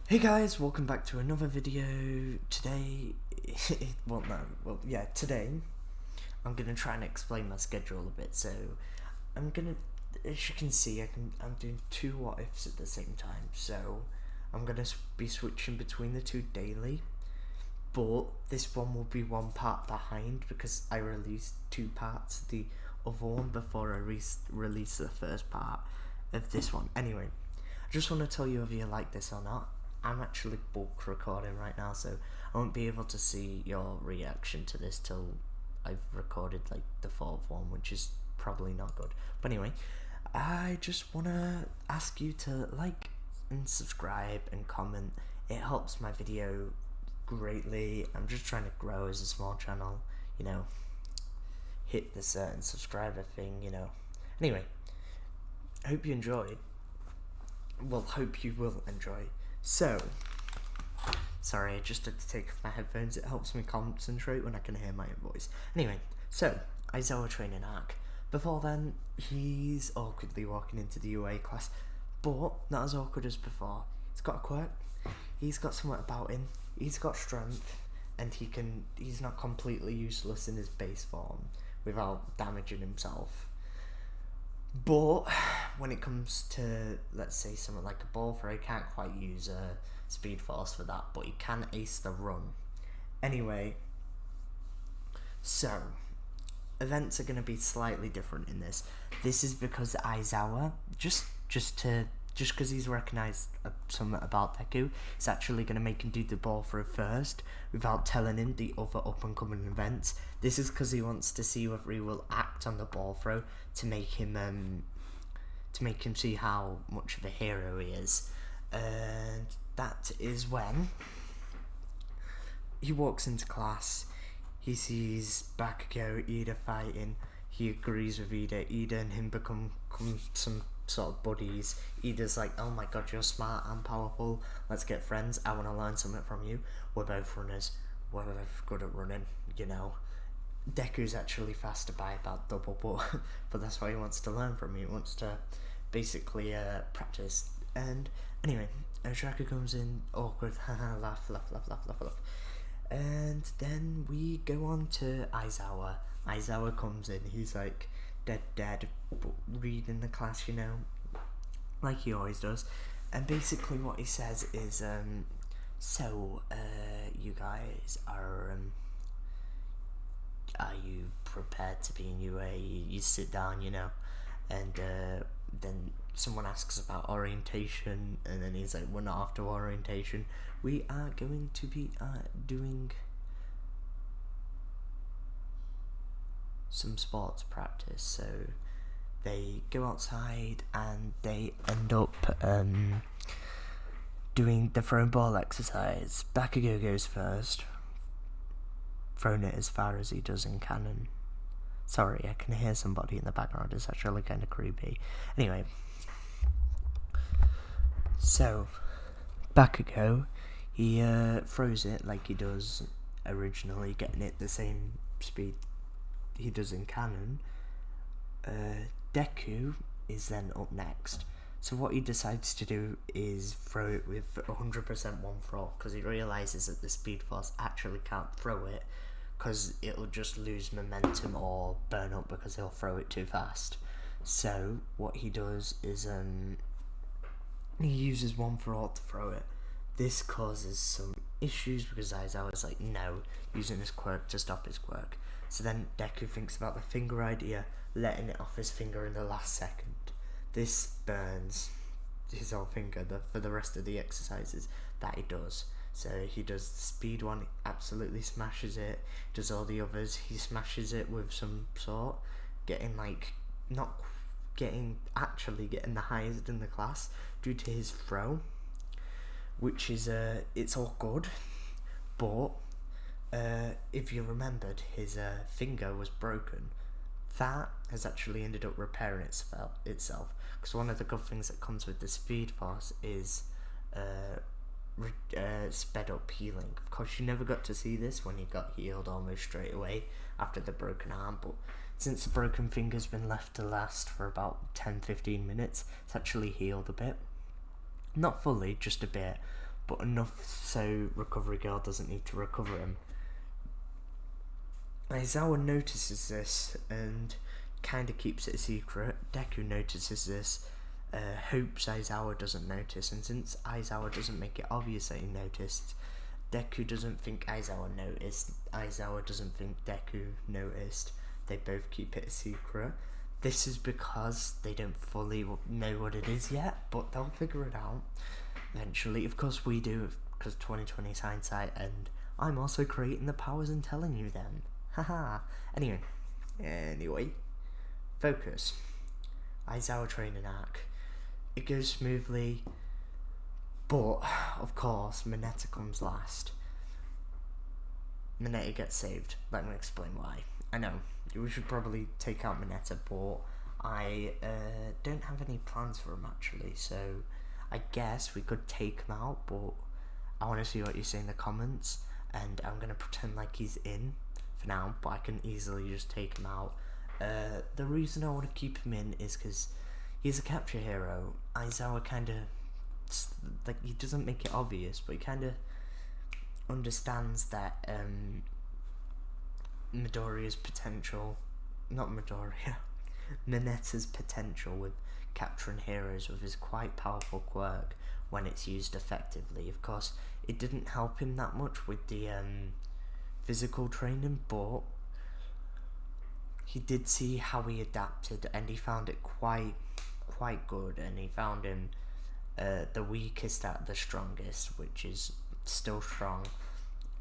Hey guys, welcome back to another video. Today, today I'm gonna try and explain my schedule a bit. So as you can see, I'm doing two what ifs at the same time. So I'm gonna be switching between the two daily, but this one will be one part behind because I released two parts of the other one before I released the first part of this one. Anyway, I just want to tell you whether you like this or not. I'm actually bulk recording right now, so I won't be able to see your reaction to this till I've recorded like the fourth one, which is probably not good. But anyway, I just want to ask you to like and subscribe and comment. It helps my video greatly. I'm just trying to grow as a small channel, hit the certain subscriber thing, Anyway, I hope you enjoyed. Well, hope you will enjoy. So, sorry, I just had to take off my headphones. It helps me concentrate when I can hear my own voice. Anyway, so, Aizawa training arc. Before then, he's awkwardly walking into the UA class, but not as awkward as before. He's got a quirk, he's got something about him, he's got strength, and he's not completely useless in his base form without damaging himself. But when it comes to, let's say, something like a ball throw, he can't quite use a speed force for that, but he can ace the run. Anyway, so events are going to be slightly different in this. This is because Aizawa, just because he's recognised something about Deku, is actually going to make him do the ball throw first without telling him the other up and coming events. This is because he wants to see whether he will act on the ball throw to make him see how much of a hero he is. And that is when he walks into class. He sees Bakugo, Ida fighting. He agrees with Ida. Ida and him become some sort of buddies. Ida's like, oh my god, you're smart and powerful. Let's get friends. I want to learn something from you. We're both runners. We're both good at running, Deku's actually faster by about double, but that's why he wants to learn from me. He wants to basically practice. And anyway, Uraraka comes in, awkward, haha, laugh. And then we go on to Aizawa. Aizawa comes in, he's like dead, but reading the class, like he always does. And basically what he says is, you guys are you prepared to be in UA? You sit down, and then someone asks about orientation, and then he's like, we're not after orientation, we are going to be doing some sports practice. So they go outside and they end up doing the throw ball exercise. Bakugo goes first, thrown it as far as he does in canon. Sorry, I can hear somebody in the background. It's actually kind of creepy. Anyway, so Bakugo, he throws it like he does originally, getting it the same speed he does in canon. Deku is then up next. So what he decides to do is throw it with 100% one throw, because he realises that the speed force actually can't throw it, because it'll just lose momentum or burn up because he'll throw it too fast. So what he does is he uses one throw to throw it. This causes some issues because Aizawa's like, no, using his quirk to stop his quirk. So then Deku thinks about the finger idea, letting it off his finger in the last second. This burns his whole finger for the rest of the exercises that he does. So he does the speed one, he absolutely smashes it. Does all the others, he smashes it with some sort, getting the highest in the class due to his throw, which is it's all good, but if you remembered, his finger was broken. That has actually ended up repairing itself, because one of the good things that comes with the speed force is sped up healing. Of course, you never got to see this when he got healed almost straight away after the broken arm, but since the broken finger's been left to last for about 10-15 minutes, it's actually healed a bit. Not fully, just a bit, but enough so Recovery Girl doesn't need to recover him. Aizawa notices this and kind of keeps it a secret. Deku notices this, hopes Aizawa doesn't notice, and since Aizawa doesn't make it obvious that he noticed, Deku doesn't think Aizawa noticed, Aizawa doesn't think Deku noticed. They both keep it a secret. This is because they don't fully know what it is yet, but they'll figure it out eventually. Of course we do, because 2020 is hindsight, and I'm also creating the powers and telling you them. Haha. Anyway, focus. Aizawa training arc. It goes smoothly, but of course Mineta comes last. Mineta gets saved. Let me explain why. I know we should probably take out Mineta, but I don't have any plans for him actually, so I guess we could take him out, but I want to see what you say in the comments, and I'm going to pretend like he's in for now, but I can easily just take him out. The reason I want to keep him in is because he's a capture hero. Aizawa kind of, like, he doesn't make it obvious, but he kind of understands that Midoriya's potential, not Midoriya, Mineta's potential with capturing heroes with his quite powerful quirk when it's used effectively. Of course, it didn't help him that much with the physical training, but he did see how he adapted, and he found it quite good, and he found him the weakest at the strongest, which is still strong,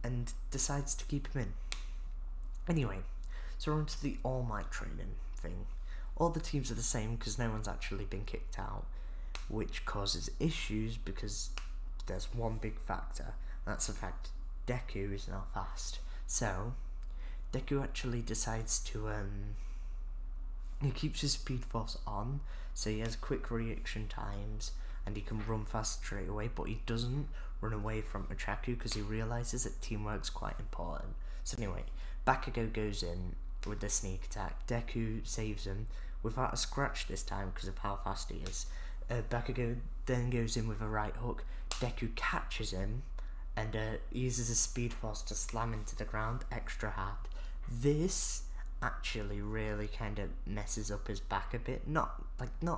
and decides to keep him in. Anyway, so we're on to the All Might training thing. All the teams are the same because no one's actually been kicked out, which causes issues because there's one big factor, and that's the fact Deku is now fast. So Deku actually decides to he keeps his speed force on, so he has quick reaction times and he can run fast straight away, but he doesn't run away from Ochaku because he realizes that teamwork's quite important. So anyway, Bakugo goes in with the sneak attack. Deku saves him without a scratch this time because of how fast he is. Bakugo then goes in with a right hook. Deku catches him and uses his speed force to slam into the ground extra hard. This actually really kind of messes up his back a bit. Not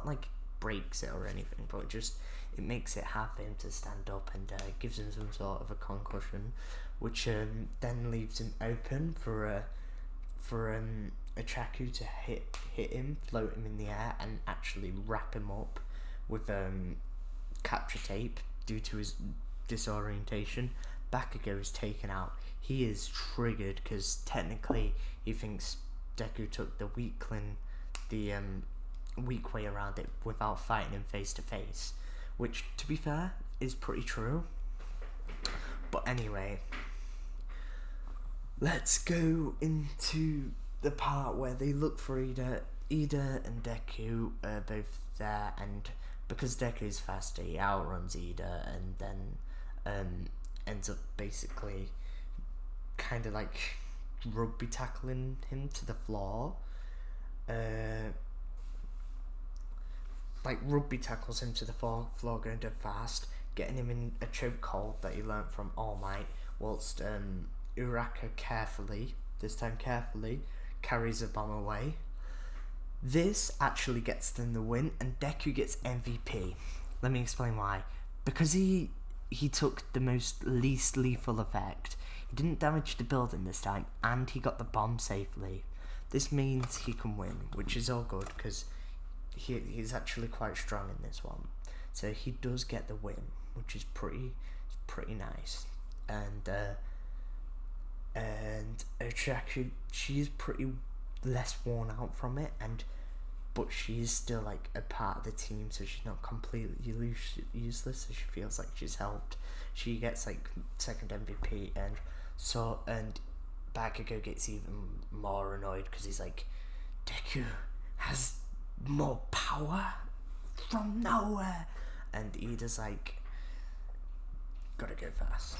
like breaks it or anything, but just it makes it hard for him to stand up, and gives him some sort of a concussion, which then leaves him open for Ochaku to hit him, float him in the air, and actually wrap him up with capture tape due to his disorientation. Bakugo is taken out. He is triggered because technically he thinks Deku took the weak way around it without fighting him face to face, which, to be fair, is pretty true. But anyway, let's go into the part where they look for Ida. Ida and Deku are both there, and because Deku is faster, he outruns Ida, and then ends up basically kind of like rugby tackling him to the floor. Like rugby tackles him to the floor going dead fast, getting him in a chokehold that he learnt from All Might, whilst Uraraka carefully carries the bomb away. This actually gets them the win, and Deku gets MVP. Let me explain why. Because he took the least lethal effect. He didn't damage the building this time, and he got the bomb safely. This means he can win, which is all good because he's actually quite strong in this one. So he does get the win, which is pretty nice. And Ochaku, she's pretty less worn out from it, but she's still like a part of the team, so she's not completely useless. So she feels like she's helped. She gets like second MVP, and Bakugo gets even more annoyed because he's like, Deku has more power from nowhere, and Ida's like, gotta go fast.